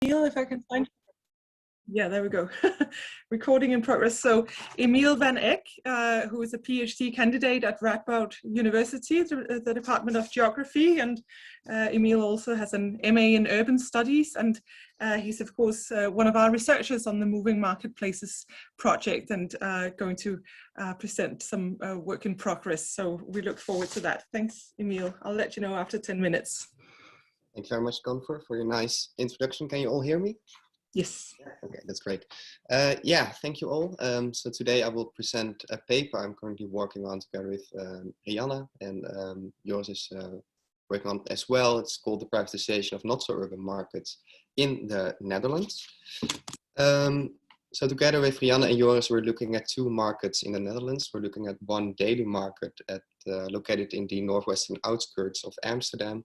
Emil, if I can find. Yeah, there we go. Recording in progress. So Emil van Eck, who is a PhD candidate at Radbound University, the Department of Geography, and Emil also has an MA in Urban Studies, and he's of course one of our researchers on the Moving Marketplaces project, and going to present some work in progress. So we look forward to that. Thanks, Emil. I'll let you know after 10 minutes. Thank you very much, Gonfor, for your nice introduction. Can you all hear me? Yes. Okay, that's great. Yeah, thank you all. So today I will present a paper I'm currently working on together with Rianne, and yours is working on as well. It's called the privatization of not so urban markets in the Netherlands. So together with Rianne and Joris, we're looking at two markets in the Netherlands. We're looking at one daily market located in the northwestern outskirts of Amsterdam.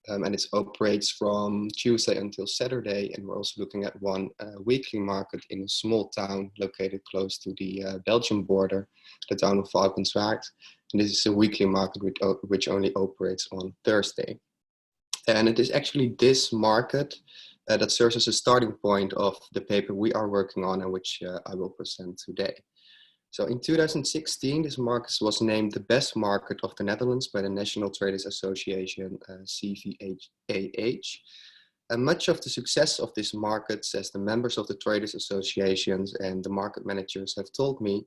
And it operates from Tuesday until Saturday. And we're also looking at one weekly market in a small town located close to the Belgian border, the town of Valkenswaard. And this is a weekly market which only operates on Thursday. And it is actually this market that serves as a starting point of the paper we are working on and which I will present today. So in 2016, this market was named the best market of the Netherlands by the National Traders Association, CVAH. And much of the success of this market, as the members of the traders associations and the market managers have told me,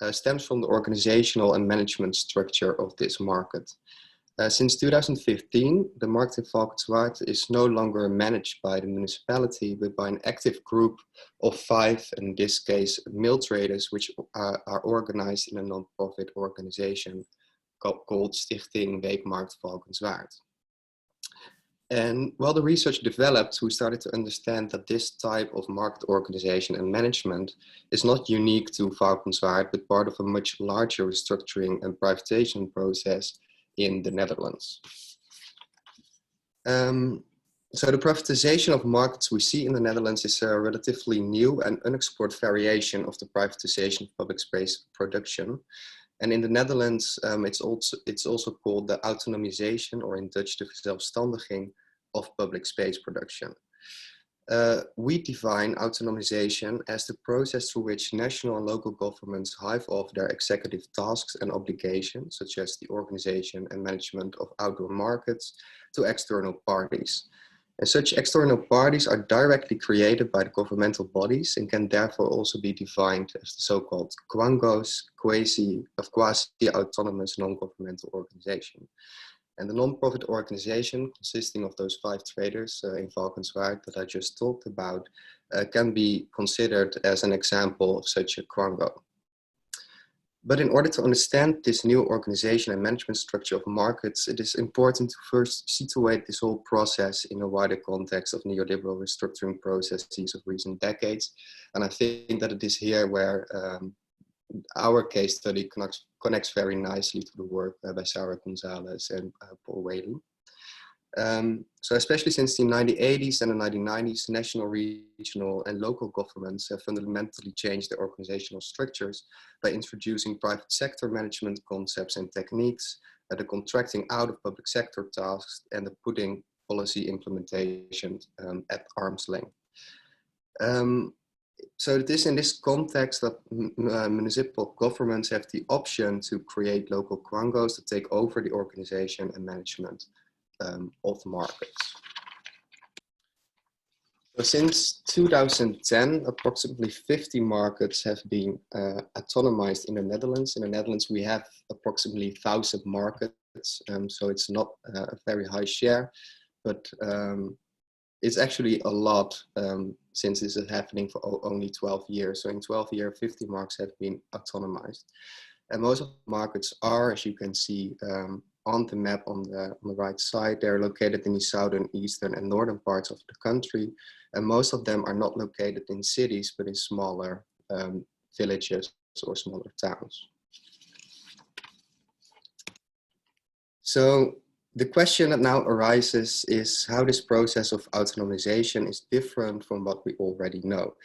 stems from the organizational and management structure of this market. Since 2015, the market in Valkenswaard is no longer managed by the municipality, but by an active group of 5, in this case, mail traders, which are organized in a non-profit organization called Stichting Weekmarkt Valkenswaard. And while the research developed, we started to understand that this type of market organization and management is not unique to Valkenswaard, but part of a much larger restructuring and privatization process in the Netherlands. So the privatization of markets we see in the Netherlands is a relatively new and unexplored variation of the privatization of public space production. And in the Netherlands, it's also called the Autonomization, or in Dutch, de verzelfstandiging of public space production. We define autonomization as the process through which national and local governments hive off their executive tasks and obligations, such as the organization and management of outdoor markets, to external parties. And such external parties are directly created by the governmental bodies and can therefore also be defined as the so-called quangos, quasi-autonomous non-governmental organization. And the non-profit organization, consisting of those 5 traders in Valkenswaard that I just talked about, can be considered as an example of such a quango. But in order to understand this new organization and management structure of markets, it is important to first situate this whole process in a wider context of neoliberal restructuring processes of recent decades. And I think that it is here where our case study connects very nicely to the work by Sarah Gonzalez and Paul Whaley. So especially since the 1980s and the 1990s, national, regional and local governments have fundamentally changed their organizational structures by introducing private sector management concepts and techniques, the contracting out of public sector tasks, and the putting policy implementation at arm's length. So it is in this context that municipal governments have the option to create local quangos to take over the organization and management of markets. So since 2010, approximately 50 markets have been autonomized in the Netherlands. In the Netherlands, we have approximately 1,000 markets, so it's not a very high share, but it's actually a lot since this is happening for only 12 years. So in 12 years, 50 markets have been autonomized. And most of the markets are, as you can see on the map on the right side, they're located in the southern, eastern and northern parts of the country. And most of them are not located in cities, but in smaller villages or smaller towns. So the question that now arises is how this process of autonomization is different from what we already know.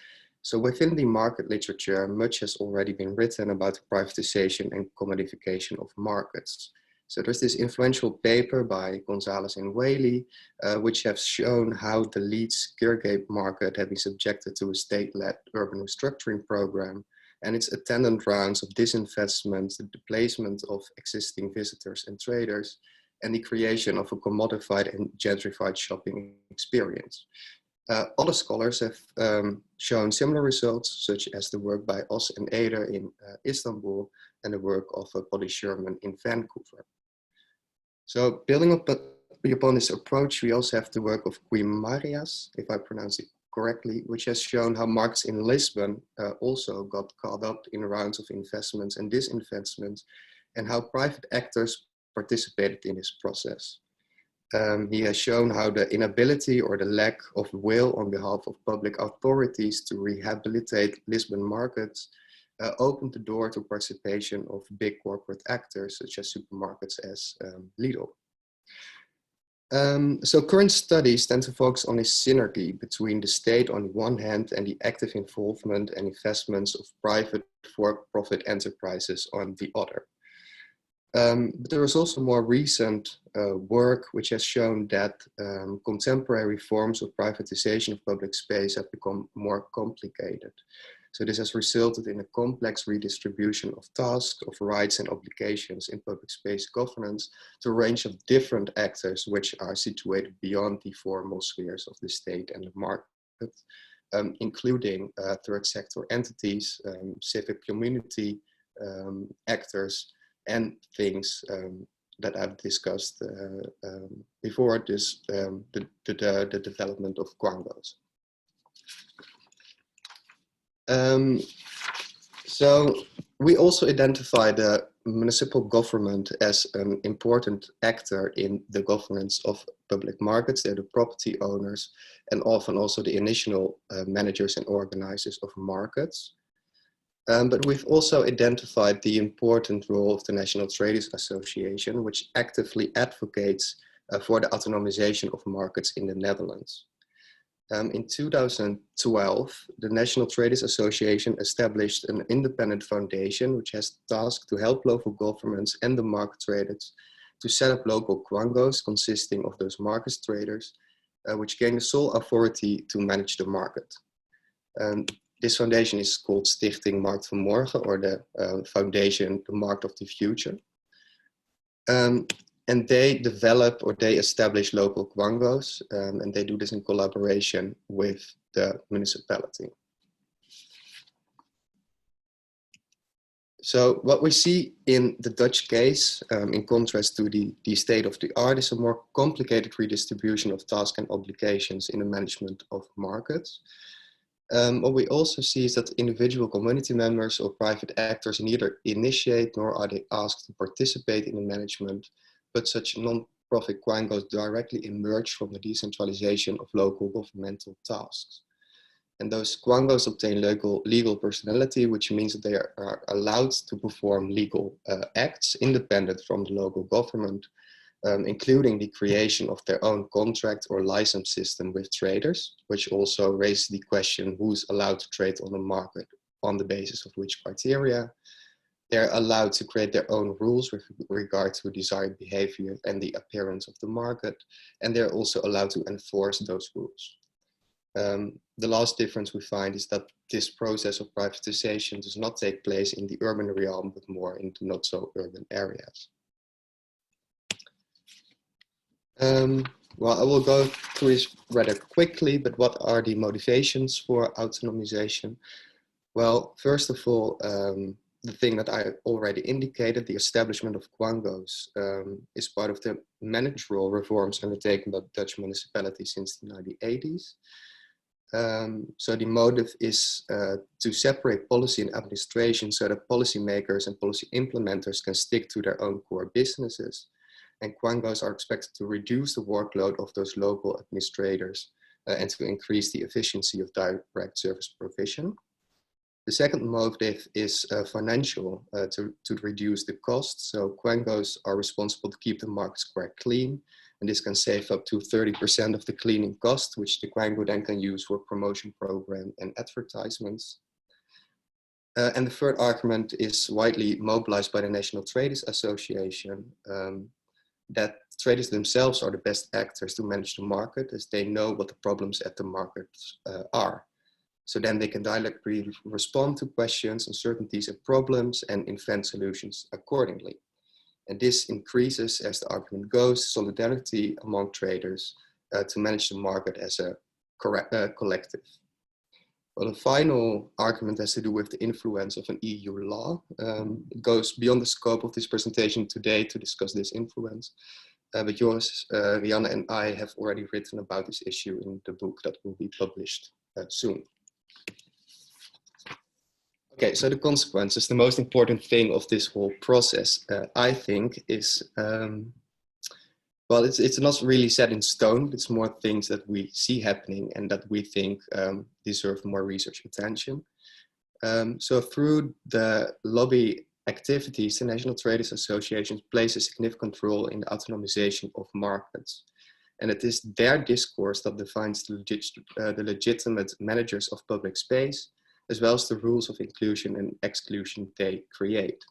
So within the market literature, much has already been written about the privatization and commodification of markets. So there's this influential paper by Gonzalez and Whaley, which have shown how the Leeds Kirkgate market had been subjected to a state-led urban restructuring program and its attendant rounds of disinvestment, the displacement of existing visitors and traders, and the creation of a commodified and gentrified shopping experience. Other scholars have shown similar results, such as the work by Os and Eder in Istanbul and the work of Polly Sherman in Vancouver. So building upon this approach, we also have the work of Guimaraes, if I pronounce it correctly, which has shown how markets in Lisbon also got caught up in rounds of investments and disinvestments, and how private actors participated in this process. He has shown how the inability or the lack of will on behalf of public authorities to rehabilitate Lisbon markets opened the door to participation of big corporate actors such as supermarkets as Lidl. So current studies tend to focus on a synergy between the state on one hand and the active involvement and investments of private for-profit enterprises on the other. But there is also more recent work which has shown that contemporary forms of privatization of public space have become more complicated. So this has resulted in a complex redistribution of tasks, of rights and obligations in public space governance to a range of different actors which are situated beyond the formal spheres of the state and the market, including third sector entities, civic community actors, and things that I've discussed before this, the development of quangos. So we also identify the municipal government as an important actor in the governance of public markets. They're the property owners and often also the initial managers and organizers of markets. But we've also identified the important role of the National Traders Association, which actively advocates for the autonomization of markets in the Netherlands. In 2012, the National Traders Association established an independent foundation which has the task to help local governments and the market traders to set up local quangos consisting of those market traders, which gain the sole authority to manage the market. This foundation is called Stichting Markt van Morgen, or the foundation, the Markt of the Future. And they develop or they establish local quangos, and they do this in collaboration with the municipality. So what we see in the Dutch case, in contrast to the state of the art, is a more complicated redistribution of tasks and obligations in the management of markets. What we also see is that individual community members or private actors neither initiate nor are they asked to participate in the management, but such non-profit quangos directly emerge from the decentralization of local governmental tasks. And those quangos obtain legal personality, which means that they are allowed to perform legal acts independent from the local government, including the creation of their own contract or license system with traders, which also raises the question who's allowed to trade on the market, on the basis of which criteria. They're allowed to create their own rules with regard to desired behavior and the appearance of the market, and they're also allowed to enforce those rules. The last difference we find is that this process of privatization does not take place in the urban realm, but more in the not so urban areas. Well, I will go through this rather quickly, but what are the motivations for autonomization? Well, first of all, the thing that I already indicated, the establishment of quangos, is part of the managerial reforms undertaken by Dutch municipalities since the 1980s. So the motive is to separate policy and administration so that policymakers and policy implementers can stick to their own core businesses. And quangos are expected to reduce the workload of those local administrators and to increase the efficiency of direct service provision. The second motive is financial, to reduce the costs. So quangos are responsible to keep the markets quite clean, and this can save up to 30% of the cleaning cost, which the quango then can use for promotion program and advertisements. And the third argument is widely mobilized by the National Traders Association, that traders themselves are the best actors to manage the market, as they know what the problems at the market are. So then they can directly respond to questions, uncertainties, and problems, and invent solutions accordingly. And this increases, as the argument goes, solidarity among traders to manage the market as a collective. Well, the final argument has to do with the influence of an EU law. It goes beyond the scope of this presentation today to discuss this influence. But Joris, Rianne, and I have already written about this issue in the book that will be published soon. Okay, so the consequences, the most important thing of this whole process, I think, is, well, it's not really set in stone. It's more things that we see happening and that we think deserve more research attention. So through the lobby activities, the National Traders Association plays a significant role in the autonomization of markets. And it is their discourse that defines the legitimate managers of public space, as well as the rules of inclusion and exclusion they create.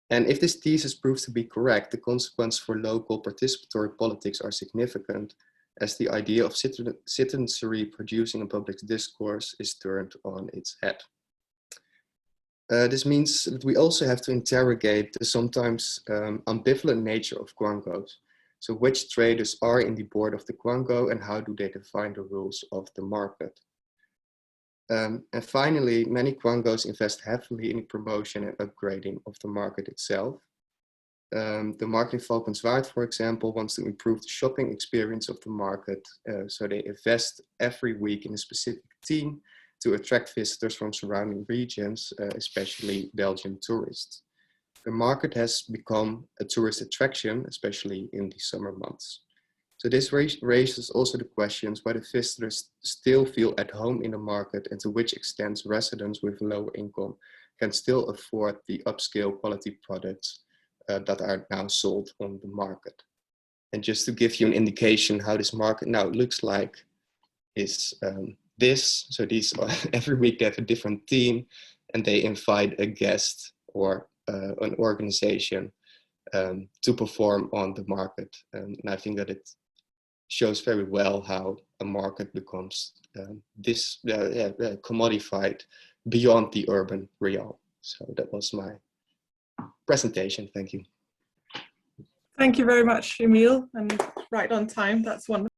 And if this thesis proves to be correct, the consequences for local participatory politics are significant, as the idea of citizenry producing a public discourse is turned on its head. This means that we also have to interrogate the sometimes ambivalent nature of quangos. So which traders are in the board of the quango and how do they define the rules of the market? And finally, many quangos invest heavily in the promotion and upgrading of the market itself. The Marketing Valkenswaard, for example, wants to improve the shopping experience of the market. So they invest every week in a specific team to attract visitors from surrounding regions, especially Belgian tourists. The market has become a tourist attraction, especially in the summer months. So this raises also the questions whether visitors still feel at home in the market and to which extent residents with lower income can still afford the upscale quality products that are now sold on the market. And just to give you an indication how this market now looks like is this. So these are, every week they have a different theme and they invite a guest or an organization to perform on the market. And I think that it shows very well how a market becomes commodified beyond the urban realm. So that was my presentation. Thank you. Thank you very much, Emil, and right on time. That's wonderful.